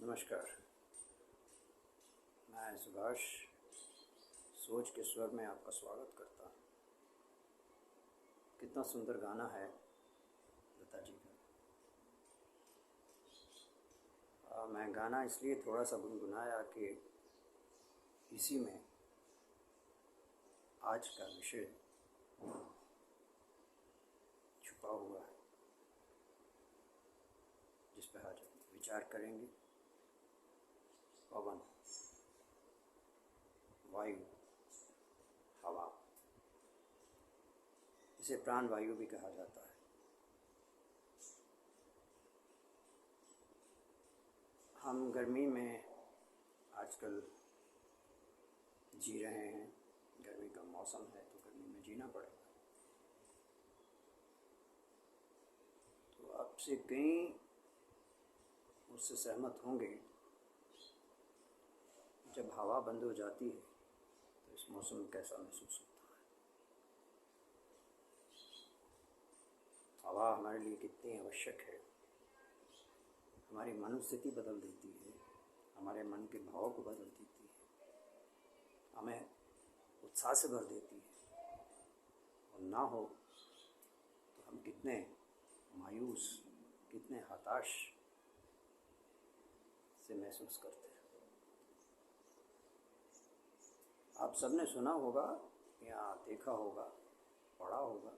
नमस्कार। मैं सुभाष सोच के स्वर में आपका स्वागत करता हूँ। कितना सुंदर गाना है लता जी का। मैं गाना इसलिए थोड़ा सा गुनगुनाया कि इसी में आज का विषय छुपा हुआ है, जिस पर आज विचार करेंगे। पवन, वायु, हवा, इसे प्राण वायु भी कहा जाता है। हम गर्मी में आजकल जी रहे हैं। गर्मी का मौसम है तो गर्मी में जीना पड़ेगा। तो आपसे कई उससे सहमत होंगे, जब हवा बंद हो जाती है तो इस मौसम में कैसा महसूस होता है। हवा हमारे लिए कितनी आवश्यक है। हमारी मनोस्थिति बदल देती है, हमारे मन के भाव को बदल देती है, हमें उत्साह से भर देती है। और ना हो तो हम कितने मायूस, कितने हताश से महसूस करते हैं। आप सबने सुना होगा या देखा होगा, पढ़ा होगा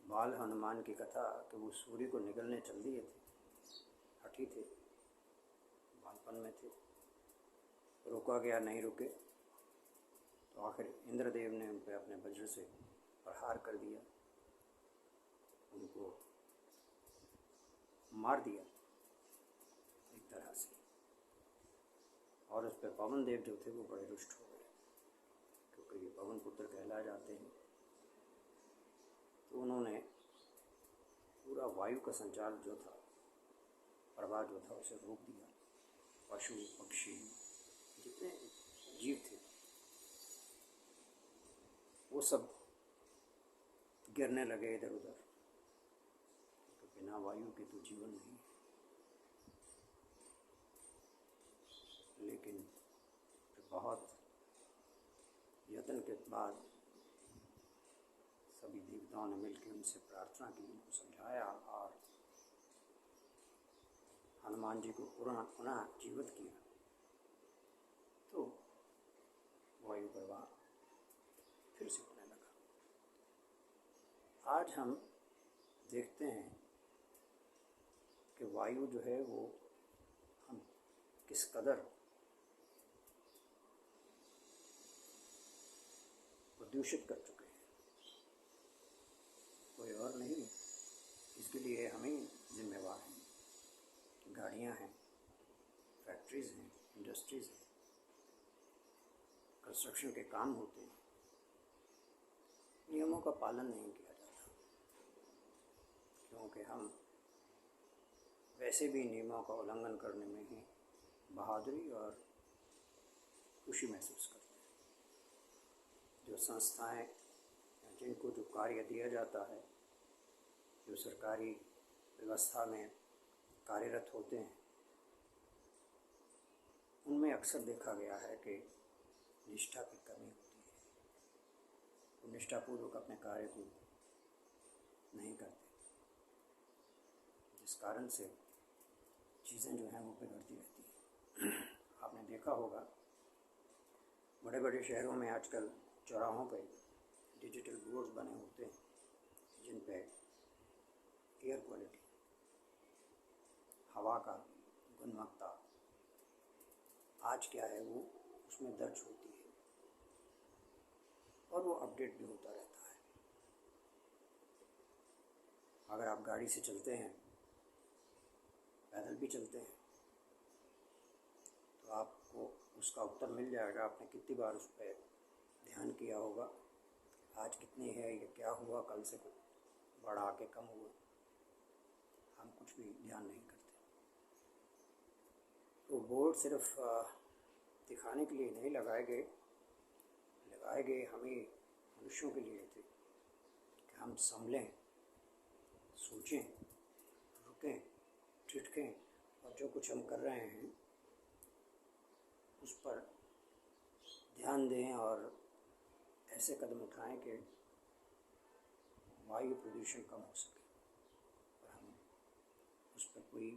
बाल हनुमान की कथा कि वो सूर्य को निगलने चल दिए थे। हठी थे, बालपन में थे, रोका गया, नहीं रुके तो आखिर इंद्रदेव ने उन पर अपने वज्र से प्रहार कर दिया, उनको मार दिया एक तरह से। और उस पर पवन देव जो थे वो बड़े रुष्ट हो गए, क्योंकि ये पवन पुत्र कहला जाते हैं। तो उन्होंने पूरा वायु का संचार जो था, प्रवाह जो था, उसे रोक दिया। पशु पक्षी जितने जीव थे वो सब गिरने लगे इधर उधर, तो बिना वायु के तो जीवन नहीं। लेकिन बहुत यत्न के बाद सभी देवताओं ने मिलकर उनसे प्रार्थना की, उनको समझाया और हनुमान जी को पुनः जीवित किया। तो वायु प्रवाह फिर से होने लगा। आज हम देखते हैं कि वायु जो है वो हम किस कदर प्रदूषित कर चुके हैं। कोई और नहीं, इसके लिए हम ही जिम्मेवार हैं। गाड़ियाँ हैं, फैक्ट्रीज़ हैं, इंडस्ट्रीज़ हैं, कंस्ट्रक्शन के काम होते हैं, नियमों का पालन नहीं किया जाता, क्योंकि हम वैसे भी नियमों का उल्लंघन करने में ही बहादुरी और खुशी महसूस करते हैं। जो संस्थाएं, जिनको जो कार्य दिया जाता है, जो सरकारी व्यवस्था में कार्यरत होते हैं, उनमें अक्सर देखा गया है कि निष्ठा की कमी होती है। वो निष्ठापूर्वक अपने कार्य को नहीं करते, जिस कारण से चीज़ें जो हैं वो बिगड़ती रहती हैं। आपने देखा होगा बड़े बड़े शहरों में आजकल चौराहों पे डिजिटल बोर्ड्स बने होते हैं, जिन पे एयर क्वालिटी, हवा का गुणवत्ता आज क्या है वो उसमें दर्ज होती है, और वो अपडेट भी होता रहता है। अगर आप गाड़ी से चलते हैं, पैदल भी चलते हैं, तो आपको उसका उत्तर मिल जाएगा। आपने कितनी बार उस पर ध्यान किया होगा, आज कितनी है, ये क्या हुआ, कल से कुछ बढ़ा के कम हुआ। हम कुछ भी ध्यान नहीं करते। तो बोर्ड सिर्फ दिखाने के लिए नहीं लगाए गए हमें मनुष्यों के लिए थे कि हम संभलें, सोचें, रुकें, रखें और जो कुछ हम कर रहे हैं उस पर ध्यान दें और ऐसे कदम उठाएं कि वायु प्रदूषण कम हो सके। और हम उस पर कोई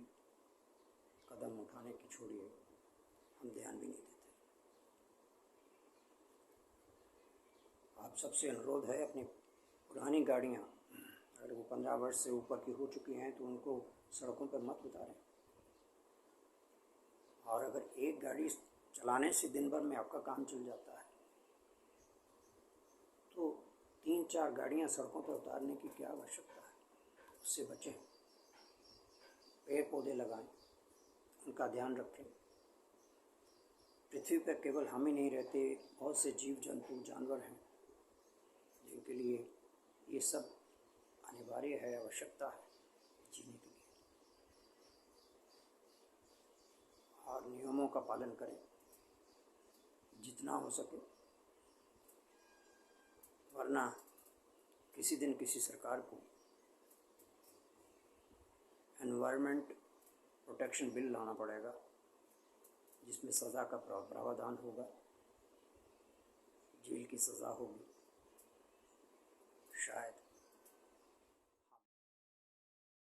कदम उठाने की छोड़िए, हम ध्यान भी नहीं देते। आप सबसे अनुरोध है, अपनी पुरानी गाड़ियाँ अगर वो 15 वर्ष से ऊपर की हो चुकी हैं तो उनको सड़कों पर मत उतारें। और अगर एक गाड़ी चलाने से दिन भर में आपका काम चल जाता है तो 3-4 गाड़ियाँ सड़कों पर उतारने की क्या आवश्यकता है। उससे बचें, पेड़ पौधे लगाएं, उनका ध्यान रखें। पृथ्वी पर केवल हम ही नहीं रहते, बहुत से जीव जंतु जानवर हैं जिनके लिए ये सब अनिवार्य है, आवश्यकता है जीने के लिए। और नियमों का पालन करें जितना हो सके, वरना किसी दिन किसी सरकार को एनवायरनमेंट प्रोटेक्शन बिल लाना पड़ेगा जिसमें सज़ा का प्रावधान होगा, जेल की सज़ा होगी शायद।